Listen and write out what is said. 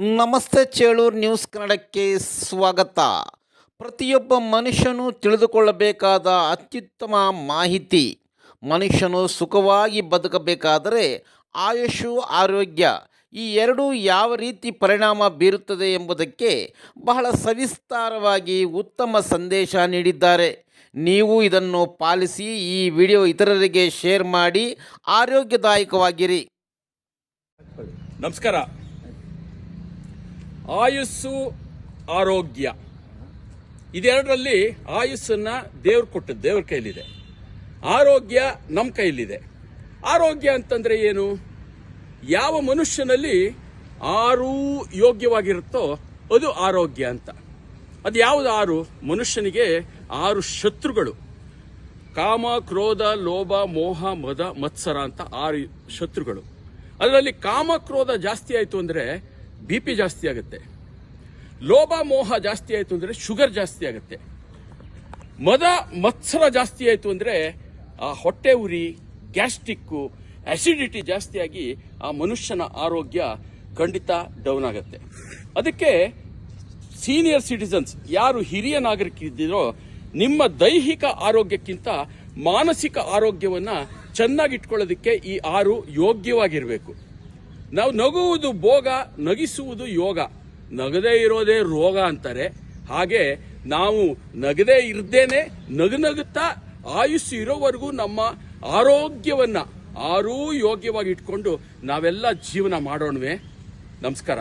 ನಮಸ್ತೆ ಚೇಳೂರು ನ್ಯೂಸ್ ಕನ್ನಡಕ್ಕೆ ಸ್ವಾಗತ. ಪ್ರತಿಯೊಬ್ಬ ಮನುಷ್ಯನು ತಿಳಿದುಕೊಳ್ಳಬೇಕಾದ ಅತ್ಯುತ್ತಮ ಮಾಹಿತಿ. ಮನುಷ್ಯನು ಸುಖವಾಗಿ ಬದುಕಬೇಕಾದರೆ ಆಯುಷು, ಆರೋಗ್ಯ ಈ ಎರಡೂ ಯಾವ ರೀತಿ ಪರಿಣಾಮ ಬೀರುತ್ತದೆ ಎಂಬುದಕ್ಕೆ ಬಹಳ ಸವಿಸ್ತಾರವಾಗಿ ಉತ್ತಮ ಸಂದೇಶ ನೀಡಿದ್ದಾರೆ. ನೀವು ಇದನ್ನು ಪಾಲಿಸಿ ಈ ವಿಡಿಯೋ ಇತರರಿಗೆ ಶೇರ್ ಮಾಡಿ ಆರೋಗ್ಯದಾಯಕವಾಗಿರಿ. ನಮಸ್ಕಾರ. ಆಯುಸ್ಸು, ಆರೋಗ್ಯ ಇದೆರಡರಲ್ಲಿ ಆಯುಸ್ಸನ್ನ ದೇವ್ರು ಕೊಟ್ಟದ್ದು, ದೇವ್ರ ಕೈಲಿದೆ. ಆರೋಗ್ಯ ನಮ್ಮ ಕೈಲಿದೆ. ಆರೋಗ್ಯ ಅಂತಂದ್ರೆ ಏನು? ಯಾವ ಮನುಷ್ಯನಲ್ಲಿ 6 ಯೋಗ್ಯವಾಗಿರುತ್ತೋ ಅದು ಆರೋಗ್ಯ ಅಂತ. ಅದು ಯಾವುದು 6? ಮನುಷ್ಯನಿಗೆ 6 ಶತ್ರುಗಳು: ಕಾಮ, ಕ್ರೋಧ, ಲೋಭ, ಮೋಹ, ಮದ, ಮತ್ಸರ ಅಂತ 6 ಶತ್ರುಗಳು. ಅದರಲ್ಲಿ ಕಾಮ, ಕ್ರೋಧ ಜಾಸ್ತಿ ಆಯಿತು ಅಂದರೆ BP ಜಾಸ್ತಿ ಆಗುತ್ತೆ. ಲೋಭ, ಮೋಹ ಜಾಸ್ತಿ ಆಯಿತು ಅಂದರೆ ಶುಗರ್ ಜಾಸ್ತಿ ಆಗುತ್ತೆ. ಮದ, ಮತ್ಸರ ಜಾಸ್ತಿ ಆಯಿತು ಅಂದರೆ ಆ ಹೊಟ್ಟೆ ಉರಿ, ಗ್ಯಾಸ್ಟ್ರಿಕ್ಕು, ಆಸಿಡಿಟಿ ಜಾಸ್ತಿಯಾಗಿ ಆ ಮನುಷ್ಯನ ಆರೋಗ್ಯ ಖಂಡಿತ ಡೌನ್ ಆಗುತ್ತೆ. ಅದಕ್ಕೆ ಸೀನಿಯರ್ ಸಿಟಿಸನ್ಸ್, ಯಾರು ಹಿರಿಯ ನಾಗರಿಕರಿದ್ದೀರೋ, ನಿಮ್ಮ ದೈಹಿಕ ಆರೋಗ್ಯಕ್ಕಿಂತ ಮಾನಸಿಕ ಆರೋಗ್ಯವನ್ನ ಚೆನ್ನಾಗಿಟ್ಕೊಳ್ಳೋದಕ್ಕೆ ಈ 6 ಯೋಗ್ಯವಾಗಿರಬೇಕು. ನಾವು ನಗುವುದು ಭೋಗ, ನಗಿಸುವುದು ಯೋಗ. ನಗದೇ ಇರೋದೇ ರೋಗ ಅಂತಾರೆ. ಹಾಗೆ ನಾವು ನಗದೇ ಇರ್ದೇನೆ ನಗುತ್ತಾ ಆಯುಸ್ಸು ಇರೋವರೆಗೂ ನಮ್ಮ ಆರೋಗ್ಯವನ್ನ 6 ಯೋಗ್ಯವಾಗಿ ಇಟ್ಕೊಂಡು ನಾವೆಲ್ಲ ಜೀವನ ಮಾಡೋಣವೇ. ನಮಸ್ಕಾರ.